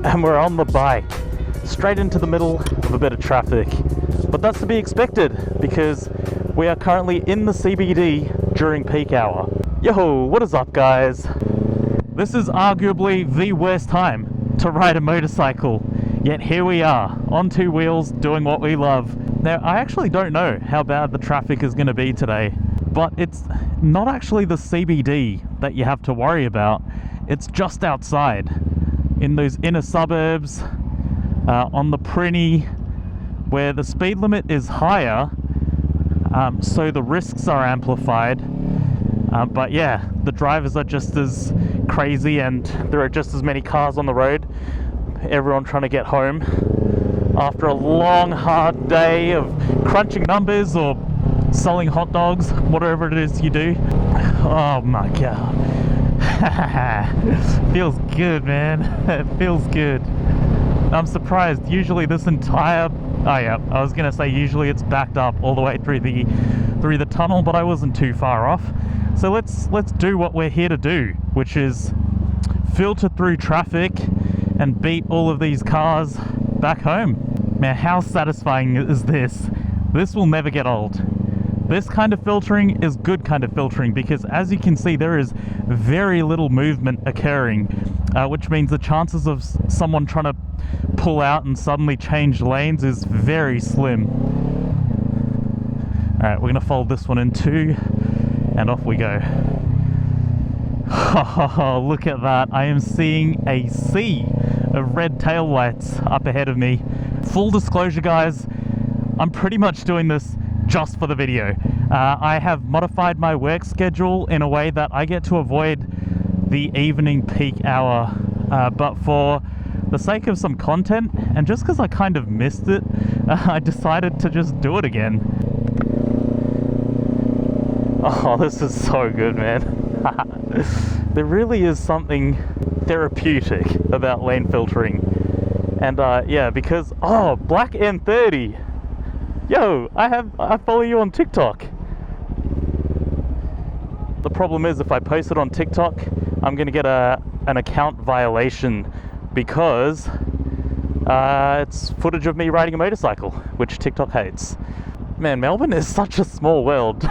and we're on the bike, straight into the middle of a bit of traffic. But that's to be expected, because we are currently in the CBD during peak hour. Yo, what is up, guys? This is arguably the worst time to ride a motorcycle, yet here we are, on two wheels, doing what we love. Now, I actually don't know how bad the traffic is going to be today, but it's not actually the CBD that you have to worry about. It's just outside, in those inner suburbs, on the Prinny, where the speed limit is higher, so the risks are amplified. But yeah, the drivers are just as crazy, and there are just as many cars on the road. Everyone trying to get home after a long, hard day of crunching numbers or selling hot dogs, whatever it is you do. Oh my god. Feels good, man. It feels good. I'm surprised. Usually this entire... Oh yeah, I was gonna say usually it's backed up all the way through the tunnel, but I wasn't too far off. So let's do what we're here to do, which is filter through traffic and beat all of these cars back home. Man, how satisfying is this? This will never get old. This kind of filtering is good kind of filtering, because as you can see, there is very little movement occurring, which means the chances of someone trying to pull out and suddenly change lanes is very slim. Alright, we're going to fold this one in too, and off we go. Oh, look at that. I am seeing a sea of red tail lights up ahead of me. Full disclosure, guys, I'm pretty much doing this just for the video. I have modified my work schedule in a way that I get to avoid the evening peak hour, but for the sake of some content, and just because I kind of missed it, I decided to just do it again. Oh, this is so good, man. There really is something therapeutic about lane filtering. And yeah, because, oh, Black N30. Yo, I follow you on TikTok. The problem is, if I post it on TikTok, I'm gonna get an account violation, because it's footage of me riding a motorcycle, which TikTok hates. Man, Melbourne is such a small world.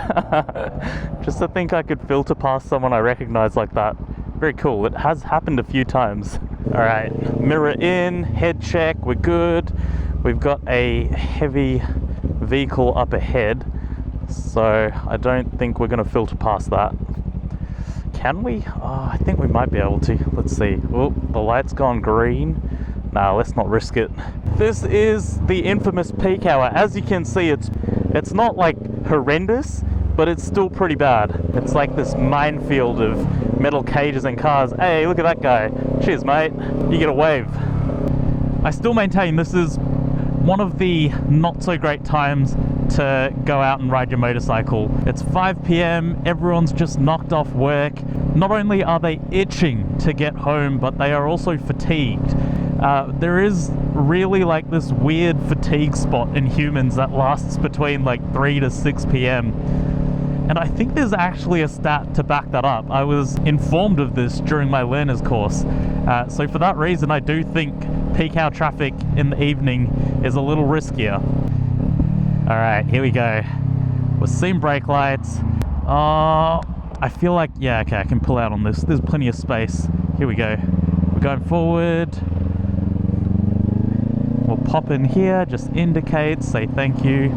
Just to think I could filter past someone I recognize like that. Very cool. It has happened a few times. Alright, mirror in, head check, we're good. We've got a heavy vehicle up ahead, so I don't think we're going to filter past that. Can we? Oh, I think we might be able to. Let's see. Oh, the light's gone green. Nah, let's not risk it. This is the infamous peak hour. As you can see, it's not like horrendous, but it's still pretty bad. It's like this minefield of metal cages and cars. Hey, look at that guy. Cheers, mate. You get a wave. I still maintain this is one of the not so great times to go out and ride your motorcycle. It's 5 p.m, everyone's just knocked off work. Not only are they itching to get home, but they are also fatigued. There is really like this weird fatigue spot in humans that lasts between like 3 to 6 p.m. And I think there's actually a stat to back that up. I was informed of this during my learner's course. So for that reason, I do think peak hour traffic in the evening is a little riskier. Alright, here we go. We're seeing brake lights. I feel like, yeah, okay, I can pull out on this. There's plenty of space. Here we go. We're going forward. We'll pop in here, just indicate, say thank you,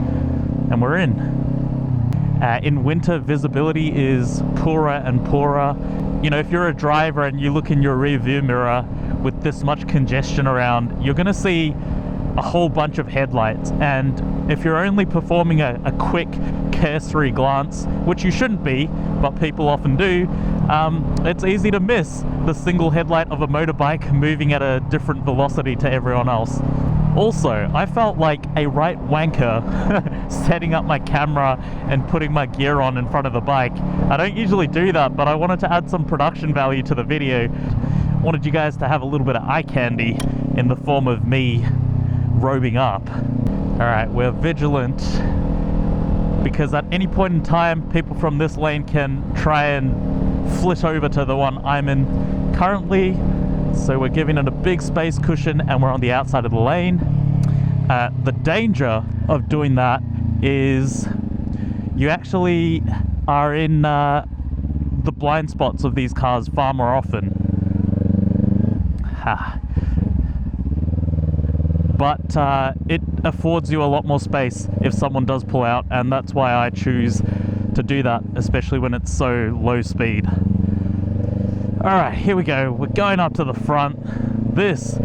and we're in. In winter, visibility is poorer and poorer. You know, if you're a driver and you look in your rear view mirror with this much congestion around, you're going to see a whole bunch of headlights, and if you're only performing a quick cursory glance, which you shouldn't be, but people often do, it's easy to miss the single headlight of a motorbike moving at a different velocity to everyone else. Also, I felt like a right wanker setting up my camera and putting my gear on in front of the bike. I don't usually do that, but I wanted to add some production value to the video. I wanted you guys to have a little bit of eye candy in the form of me robing up. Alright, we're vigilant, because at any point in time, people from this lane can try and flit over to the one I'm in. Currently, So we're giving it a big space cushion and we're on the outside of the lane. The danger of doing that is you actually are in the blind spots of these cars far more often. But it affords you a lot more space if someone does pull out, and that's why I choose to do that, especially when it's so low speed. Alright, here we go. We're going up to the front. This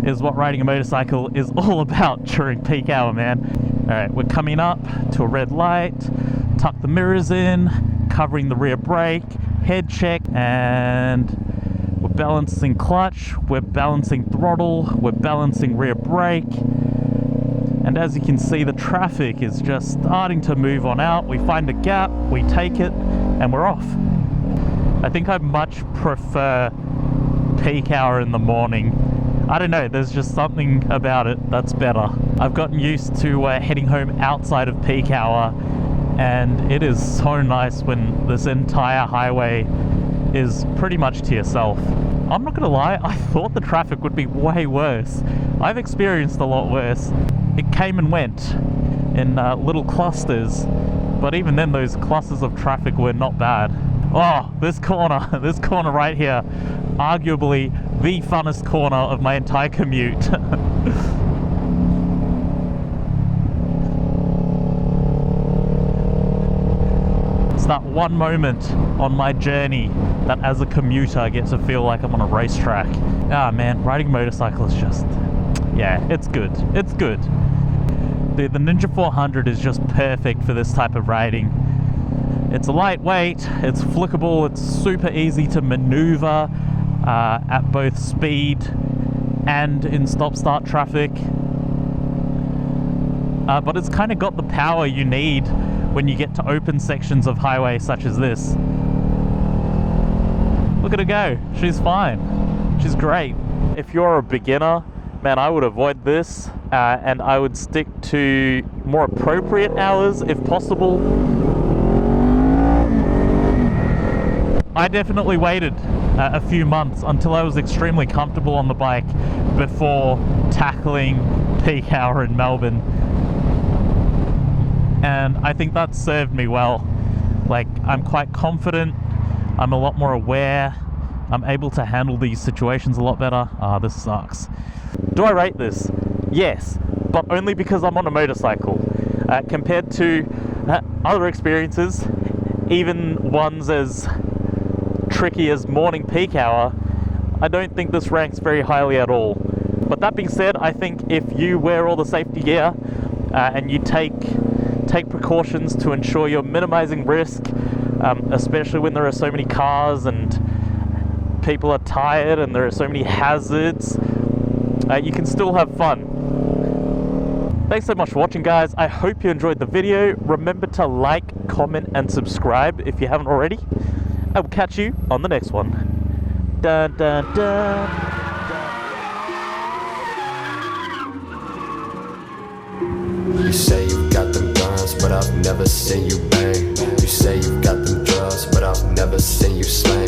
is what riding a motorcycle is all about during peak hour, man. Alright, we're coming up to a red light, tuck the mirrors in, covering the rear brake, head check, and we're balancing clutch, we're balancing throttle, we're balancing rear brake. And as you can see, the traffic is just starting to move on out. We find a gap, we take it, and we're off. I think I much prefer peak hour in the morning. I don't know, there's just something about it that's better. I've gotten used to heading home outside of peak hour, and it is so nice when this entire highway is pretty much to yourself. I'm not gonna lie, I thought the traffic would be way worse. I've experienced a lot worse. It came and went in little clusters, but even then those clusters of traffic were not bad. Oh, this corner right here, arguably the funnest corner of my entire commute. It's that one moment on my journey that as a commuter I get to feel like I'm on a racetrack. Ah man, riding a motorcycle is just, yeah, it's good. It's good. The Ninja 400 is just perfect for this type of riding. It's lightweight, it's flickable, it's super easy to maneuver at both speed and in stop-start traffic. But it's kind of got the power you need when you get to open sections of highway such as this. Look at her go, she's fine. She's great. If you're a beginner, man, I would avoid this and I would stick to more appropriate hours if possible. I definitely waited a few months until I was extremely comfortable on the bike before tackling peak hour in Melbourne. And I think that served me well. Like, I'm quite confident, I'm a lot more aware, I'm able to handle these situations a lot better. Ah, this sucks. Do I rate this? Yes, but only because I'm on a motorcycle. Compared to other experiences, even ones as tricky as morning peak hour, I don't think this ranks very highly at all. But that being said, I think if you wear all the safety gear and you take precautions to ensure you're minimizing risk, especially when there are so many cars and people are tired and there are so many hazards, you can still have fun. Thanks so much for watching, guys. I hope you enjoyed the video. Remember to like, comment, and subscribe if you haven't already. I will catch you on the next one. Dun, dun, dun. You say you got them guns, but I've never seen you bang. You say you got them drugs, but I've never seen you slang.